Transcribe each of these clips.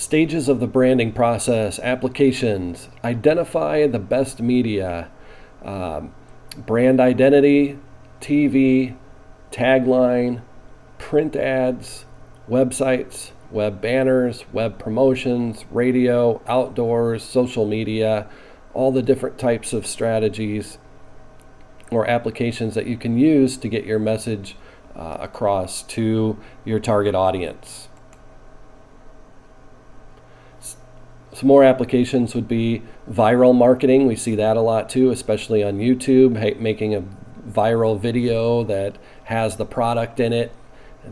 Stages of the branding process, applications, identify the best media, brand identity, TV, tagline, print ads, websites, web banners, web promotions, radio, outdoors, social media, all the different types of strategies or applications that you can use to get your message across to your target audience. Some more applications would be viral marketing. We see that a lot too, especially on YouTube, making a viral video that has the product in it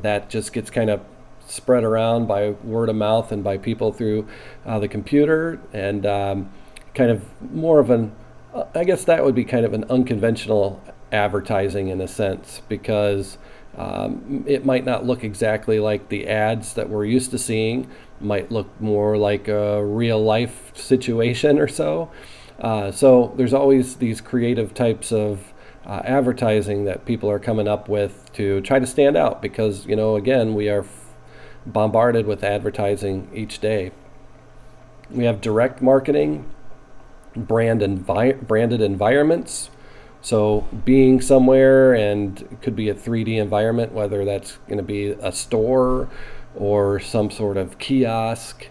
that just gets kind of spread around by word of mouth and by people through the computer, and kind of more of an, I guess that would be kind of an unconventional advertising in a sense, because it might not look exactly like the ads that we're used to seeing. It might look more like a real life situation or so. So there's always these creative types of advertising that people are coming up with to try to stand out, because, you know, again, we are bombarded with advertising each day. We have direct marketing, branded environments. So being somewhere, and it could be a 3D environment, whether that's going to be a store or some sort of kiosk.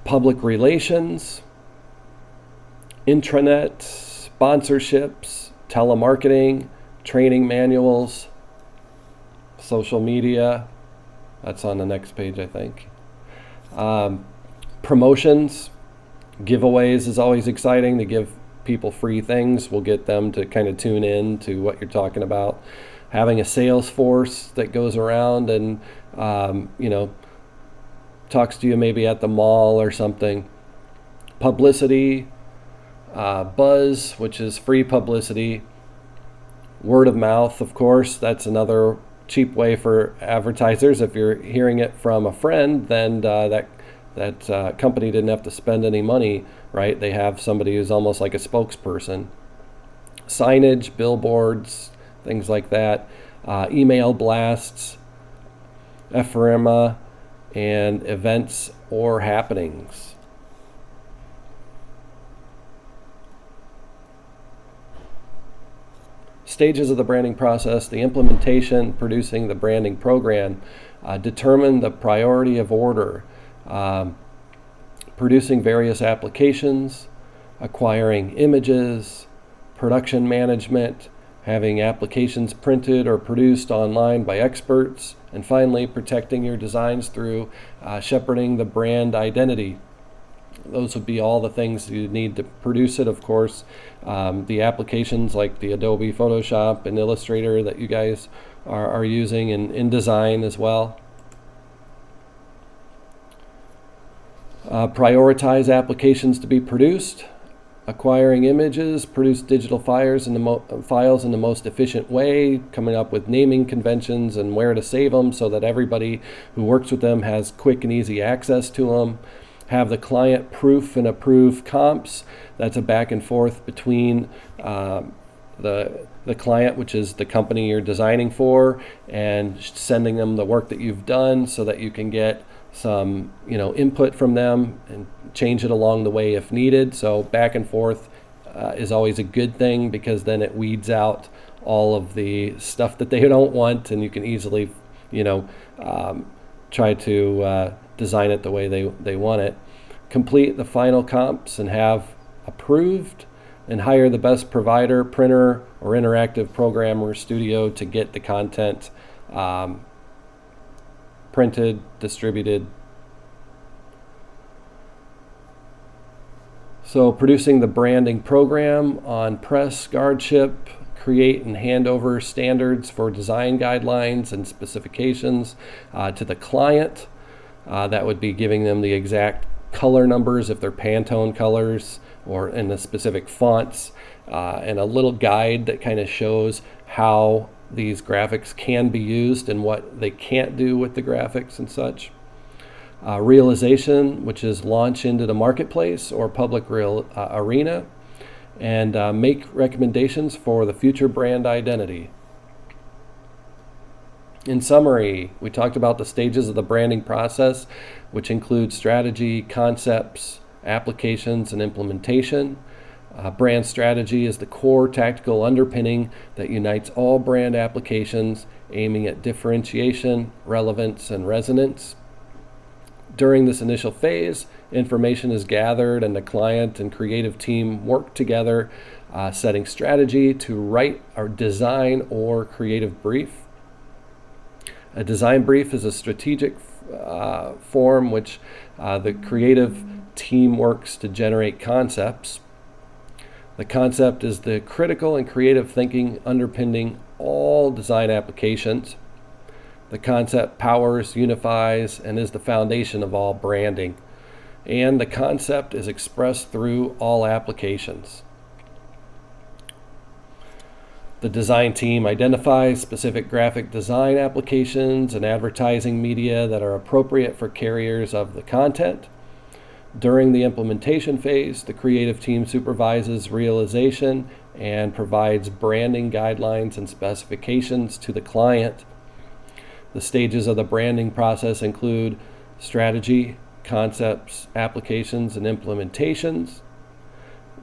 Public relations, intranet, sponsorships, telemarketing, training manuals, social media. That's on the next page, I think. Promotions, giveaways is always exciting. To give people free things will get them to kind of tune in to what you're talking about. Having a sales force that goes around and talks to you maybe at the mall or something. Publicity, buzz, which is free publicity. Word of mouth, of course, that's another cheap way for advertisers. If you're hearing it from a friend, then that company didn't have to spend any money, right? They have somebody who's almost like a spokesperson. Signage, billboards, things like that. Email blasts, ephemera, and events or happenings. Stages of the branding process, the implementation, producing the branding program, determine the priority of order, producing various applications, acquiring images, production management, having applications printed or produced online by experts, and finally protecting your designs through shepherding the brand identity. Those would be all the things you need to produce it, of course. The applications like the Adobe Photoshop and Illustrator that you guys are using in InDesign as well. Prioritize applications to be produced, acquiring images, produce digital files in the most efficient way, coming up with naming conventions and where to save them so that everybody who works with them has quick and easy access to them. Have the client proof and approve comps. That's a back and forth between the client, which is the company you're designing for, and sending them the work that you've done so that you can get some input from them and change it along the way if needed. So back and forth is always a good thing, because then it weeds out all of the stuff that they don't want, and you can easily try to design it the way they want it. Complete the final comps and have approved, and hire the best provider, printer, or interactive programmer studio to get the content printed, distributed. So producing the branding program on press, guardship, create and hand over standards for design guidelines and specifications to the client. That would be giving them the exact color numbers if they're Pantone colors, or in the specific fonts, and a little guide that kind of shows how these graphics can be used and what they can't do with the graphics and such. Realization, which is launch into the marketplace or public arena, and make recommendations for the future brand identity. In summary, we talked about the stages of the branding process, which include strategy, concepts, applications, and implementation. Brand strategy is the core tactical underpinning that unites all brand applications, aiming at differentiation, relevance, and resonance. During this initial phase, information is gathered and the client and creative team work together, setting strategy to write or design or creative brief. A design brief is a strategic form which the creative team works to generate concepts. The concept is the critical and creative thinking underpinning all design applications. The concept powers, unifies, and is the foundation of all branding. And the concept is expressed through all applications. The design team identifies specific graphic design applications and advertising media that are appropriate for carriers of the content. During the implementation phase, the creative team supervises realization and provides branding guidelines and specifications to the client. The stages of the branding process include strategy, concepts, applications, and implementations.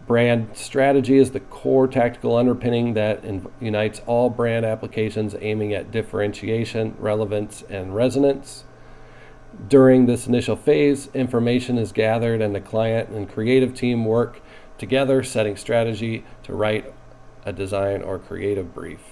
Brand strategy is the core tactical underpinning that unites all brand applications, aiming at differentiation, relevance, and resonance. During this initial phase, information is gathered and the client and creative team work together, setting strategy to write a design or creative brief.